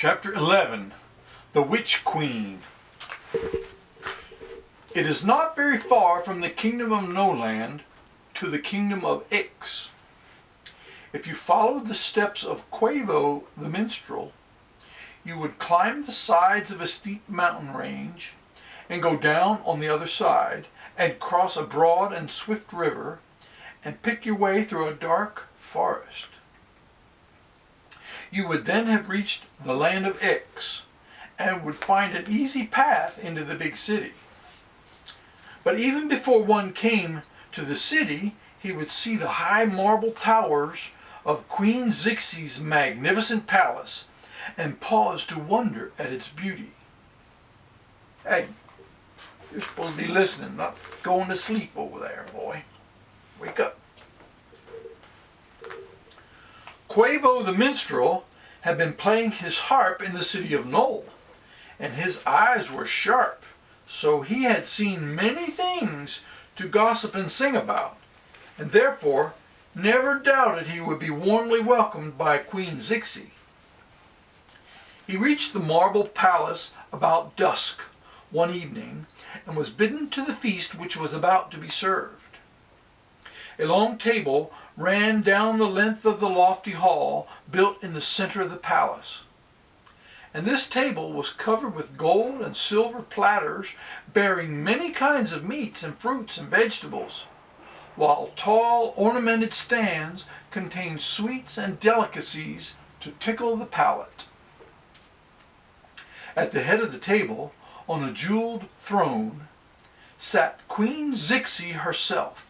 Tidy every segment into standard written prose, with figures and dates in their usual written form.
Chapter 11, The Witch Queen. It is not very far from the kingdom of Noland to the kingdom of Ix. If you followed the steps of Quavo the minstrel, you would climb the sides of a steep mountain range and go down on the other side and cross a broad and swift river and pick your way through a dark forest. You would then have reached the land of Ix and would find an easy path into the big city. But even before one came to the city, he would see the high marble towers of Queen ZIXI's magnificent palace and pause to wonder at its beauty. Hey, you're supposed to be listening, not going to sleep over there, boy. Wake up. Quavo the minstrel had been playing his harp in the city of Nole, and his eyes were sharp, so he had seen many things to gossip and sing about, and therefore never doubted he would be warmly welcomed by Queen ZIXI. He reached the marble palace about dusk one evening and was bidden to the feast which was about to be served. A long table ran down the length of the lofty hall built in the center of the palace. And this table was covered with gold and silver platters bearing many kinds of meats and fruits and vegetables, while tall ornamented stands contained sweets and delicacies to tickle the palate. At the head of the table, on a jeweled throne, sat Queen ZIXI herself,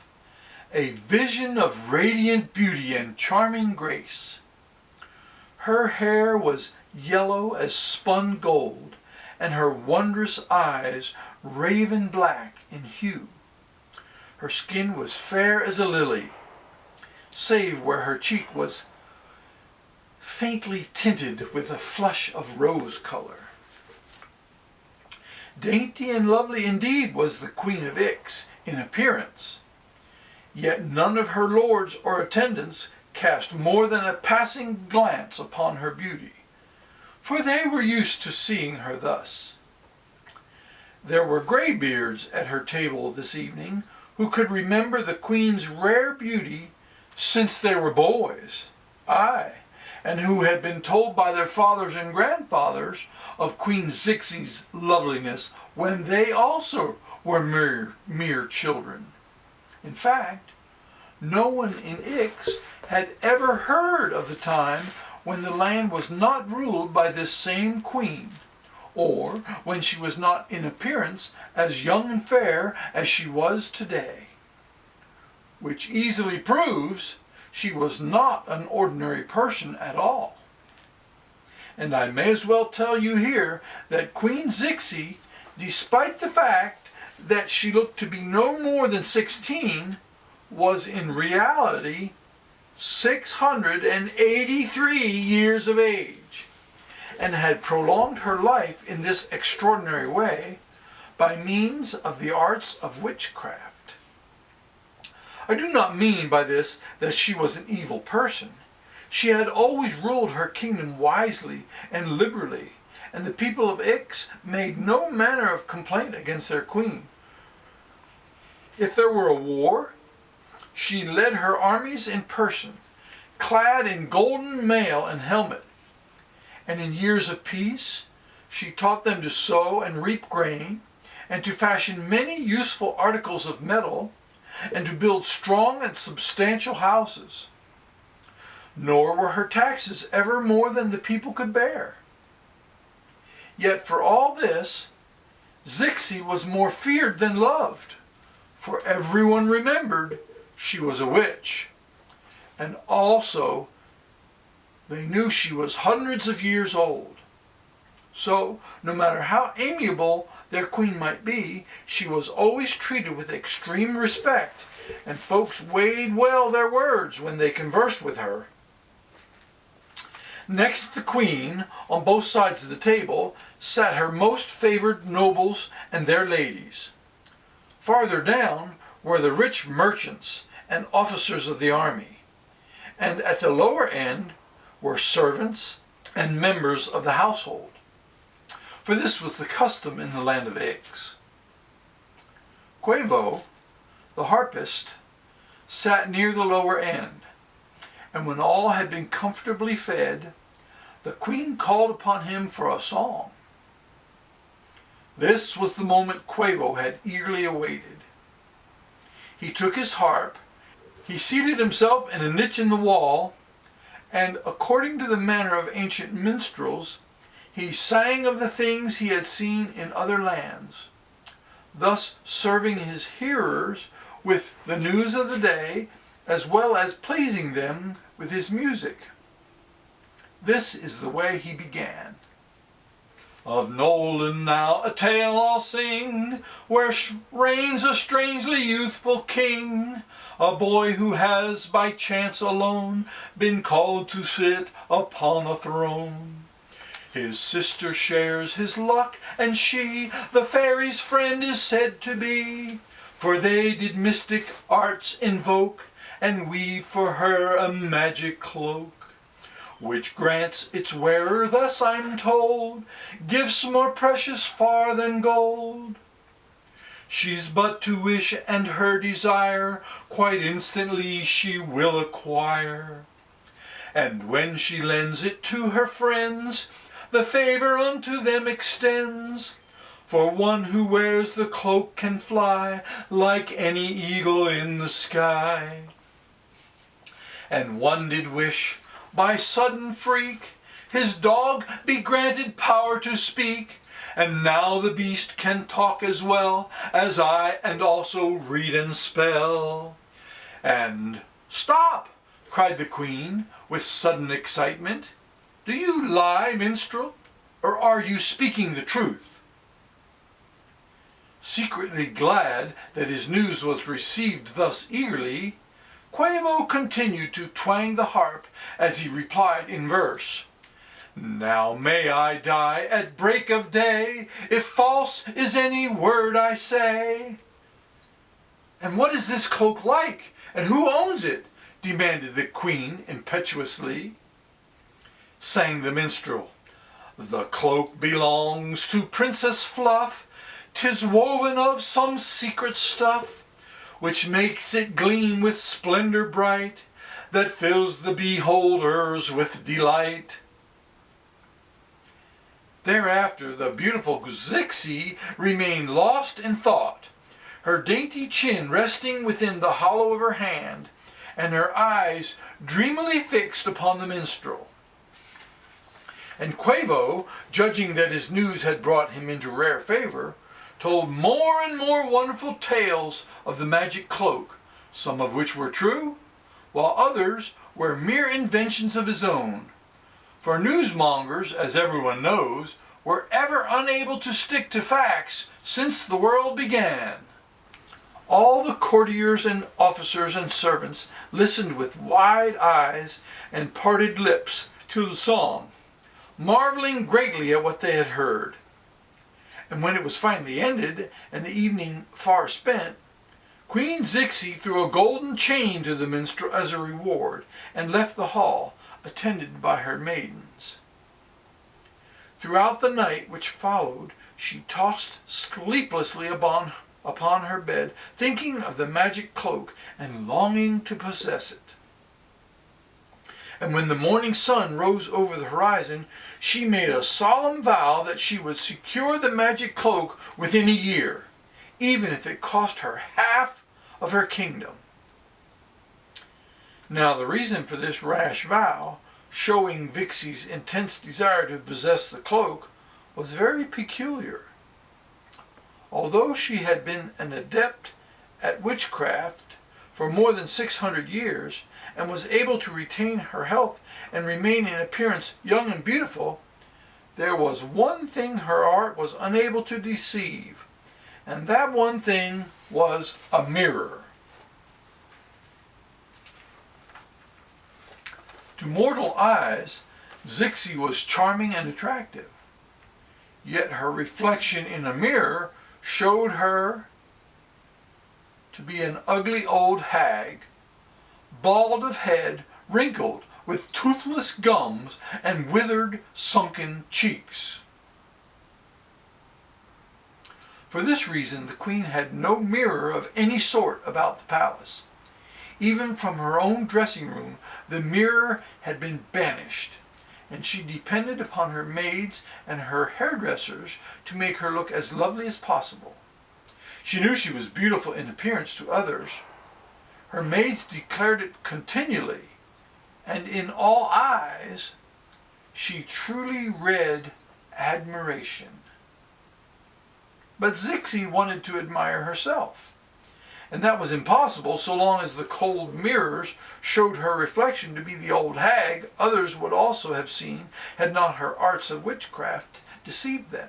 a vision of radiant beauty and charming grace. Her hair was yellow as spun gold, and her wondrous eyes raven black in hue. Her skin was fair as a lily, save where her cheek was faintly tinted with a flush of rose color. Dainty and lovely indeed was the Queen of Ix in appearance, yet none of her lords or attendants cast more than a passing glance upon her beauty, for they were used to seeing her thus. There were graybeards at her table this evening who could remember the Queen's rare beauty since they were boys, aye, and who had been told by their fathers and grandfathers of Queen ZIXI's loveliness when they also were mere children. In fact, no one in Ix had ever heard of the time when the land was not ruled by this same queen, or when she was not in appearance as young and fair as she was today, which easily proves she was not an ordinary person at all. And I may as well tell you here that Queen ZIXI, despite the fact that she looked to be no more than 16, was in reality 683 years of age, and had prolonged her life in this extraordinary way by means of the arts of witchcraft. I do not mean by this that she was an evil person. She had always ruled her kingdom wisely and liberally, and the people of Ix made no manner of complaint against their queen. If there were a war, she led her armies in person, clad in golden mail and helmet, and in years of peace she taught them to sow and reap grain, and to fashion many useful articles of metal, and to build strong and substantial houses. Nor were her taxes ever more than the people could bear. Yet for all this, ZIXI was more feared than loved, for everyone remembered she was a witch, and also they knew she was hundreds of years old. So, no matter how amiable their queen might be, she was always treated with extreme respect, and folks weighed well their words when they conversed with her. Next to the queen, on both sides of the table, sat her most favored nobles and their ladies. Farther down were the rich merchants and officers of the army, and at the lower end were servants and members of the household, for this was the custom in the land of Ix. Quavo, the harpist, sat near the lower end, and when all had been comfortably fed, the queen called upon him for a song. This was the moment Quavo had eagerly awaited. He took his harp, he seated himself in a niche in the wall, and according to the manner of ancient minstrels, he sang of the things he had seen in other lands, thus serving his hearers with the news of the day, as well as pleasing them with his music. This is the way he began. Of Nolan now a tale I'll sing, where reigns a strangely youthful king, a boy who has by chance alone been called to sit upon a throne. His sister shares his luck, and she the fairy's friend is said to be, for they did mystic arts invoke, and weave for her a magic cloak, which grants its wearer, thus I'm told, gifts more precious far than gold. She's but to wish, and her desire quite instantly she will acquire. And when she lends it to her friends, the favor unto them extends. For one who wears the cloak can fly like any eagle in the sky. And one did wish, by sudden freak, his dog be granted power to speak, and now the beast can talk as well as I, and also read and spell. And "Stop!" cried the queen with sudden excitement. "Do you lie, minstrel, or are you speaking the truth?" Secretly glad that his news was received thus eagerly, Quavo continued to twang the harp as he replied in verse. "Now may I die at break of day, if false is any word I say." "And what is this cloak like, and who owns it?" demanded the queen impetuously. Sang the minstrel, "The cloak belongs to Princess Fluff, 'tis woven of some secret stuff, which makes it gleam with splendor bright, that fills the beholders with delight." Thereafter the beautiful ZIXI remained lost in thought, her dainty chin resting within the hollow of her hand, and her eyes dreamily fixed upon the minstrel. And Quavo, judging that his news had brought him into rare favor, told more and more wonderful tales of the magic cloak, some of which were true, while others were mere inventions of his own. For newsmongers, as everyone knows, were ever unable to stick to facts since the world began. All the courtiers and officers and servants listened with wide eyes and parted lips to the song, marveling greatly at what they had heard. And when it was finally ended, and the evening far spent, Queen ZIXI threw a golden chain to the minstrel as a reward, and left the hall, attended by her maidens. Throughout the night which followed, she tossed sleeplessly upon her bed, thinking of the magic cloak and longing to possess it. And when the morning sun rose over the horizon, she made a solemn vow that she would secure the magic cloak within a year, even if it cost her half of her kingdom. Now the reason for this rash vow, showing Vixi's intense desire to possess the cloak, was very peculiar. Although she had been an adept at witchcraft for more than 600 years, and was able to retain her health and remain in appearance young and beautiful, there was one thing her art was unable to deceive, and that one thing was a mirror. To mortal eyes, ZIXI was charming and attractive, yet her reflection in a mirror showed her to be an ugly old hag, bald of head, wrinkled, with toothless gums and withered, sunken cheeks. For this reason, the queen had no mirror of any sort about the palace. Even from her own dressing room, the mirror had been banished, and she depended upon her maids and her hairdressers to make her look as lovely as possible. She knew she was beautiful in appearance to others. Her maids declared it continually, and in all eyes she truly read admiration. But ZIXI wanted to admire herself, and that was impossible so long as the cold mirrors showed her reflection to be the old hag others would also have seen had not her arts of witchcraft deceived them.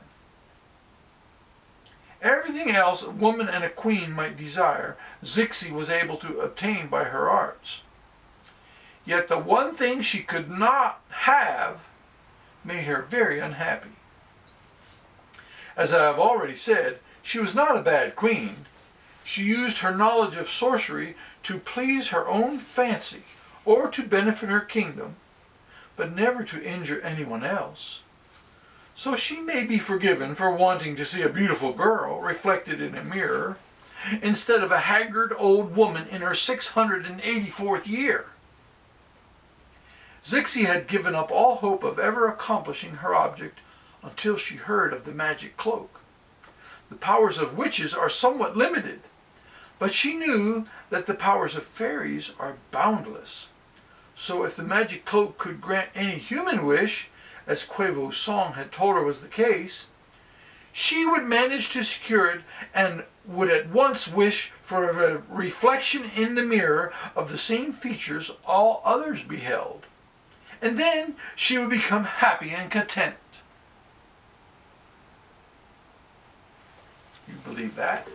Everything else a woman and a queen might desire, ZIXI was able to obtain by her arts. Yet the one thing she could not have made her very unhappy. As I have already said, she was not a bad queen. She used her knowledge of sorcery to please her own fancy or to benefit her kingdom, but never to injure anyone else. So she may be forgiven for wanting to see a beautiful girl reflected in a mirror, instead of a haggard old woman in her 684th year. ZIXI had given up all hope of ever accomplishing her object until she heard of the magic cloak. The powers of witches are somewhat limited, but she knew that the powers of fairies are boundless. So if the magic cloak could grant any human wish, as Quavo's song had told her was the case, she would manage to secure it and would at once wish for a reflection in the mirror of the same features all others beheld. And then she would become happy and content. You believe that?